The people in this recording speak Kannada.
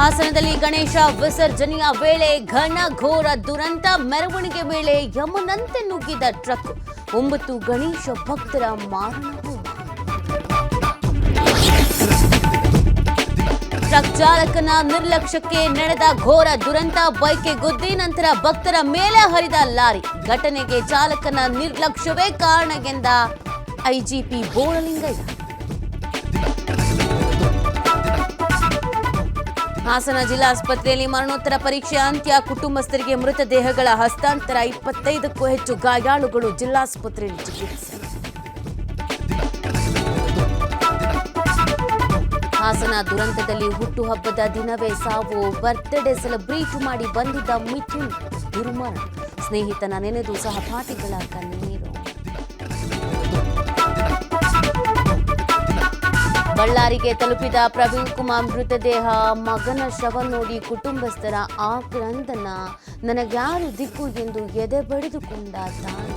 ಹಾಸನದಲ್ಲಿ ಗಣೇಶ ವಿಸರ್ಜನೆಯ ವೇಳೆ ಘನಘೋರ ದುರಂತ. ಮೆರವಣಿಗೆ ವೇಳೆ ಯಮನಂತೆ ನುಗ್ಗಿದ ಟ್ರಕ್. 9 ಗಣೇಶ ಭಕ್ತರ ಮಾರಣಹೋಮ. ಟ್ರಕ್ ಚಾಲಕನ ನಿರ್ಲಕ್ಷ್ಯಕ್ಕೆ ನಡೆದ ಘೋರ ದುರಂತ. ಬೈಕ್ಗೆ ಗುದ್ದಿ ನಂತರ ಭಕ್ತರ ಮೇಲೆ ಹರಿದ ಲಾರಿ. ಘಟನೆಗೆ ಚಾಲಕನ ನಿರ್ಲಕ್ಷ್ಯವೇ ಕಾರಣ ಎಂದ ಐಜಿಪಿ ಬೋಳಲಿಂಗಯ್ಯ. ಹಾಸನ ಜಿಲ್ಲಾಸ್ಪತ್ರೆಯಲ್ಲಿ ಮರಣೋತ್ತರ ಪರೀಕ್ಷೆ ಅಂತ್ಯ. ಕುಟುಂಬಸ್ಥರಿಗೆ ಮೃತದೇಹಗಳ ಹಸ್ತಾಂತರ. 25ಕ್ಕೂ ಹೆಚ್ಚು ಗಾಯಾಳುಗಳು ಜಿಲ್ಲಾಸ್ಪತ್ರೆಯಲ್ಲಿ ಚಿಕಿತ್ಸೆ. ಹಾಸನ ದುರಂತದಲ್ಲಿ ಹುಟ್ಟುಹಬ್ಬದ ದಿನವೇ ಸಾವು. ಬರ್ತ್ಡೇ ಸೆಲೆಬ್ರೇಟ್ ಮಾಡಿ ಬಂದಿದ್ದ ಮಿಥುನ್ ದುರ್ಮರಣ. ಸ್ನೇಹಿತನ ನೆನೆದು ಸಹಪಾಠಿಗಳ ಕಣ್ಣೀರು. ಬಳ್ಳಾರಿಗೆ ತಲುಪಿದ ಪ್ರವೀಣ್ ಕುಮಾರ್ ಮೃತದೇಹ. ಮಗನ ಶವ ನೋಡಿ ಕುಟುಂಬಸ್ಥರ ಆಕ್ರಂದನ. ನನಗ್ಯಾರು ದಿಕ್ಕು ಎಂದು ಎದೆ ಬಡಿದುಕೊಂಡ ತಾಯಿ.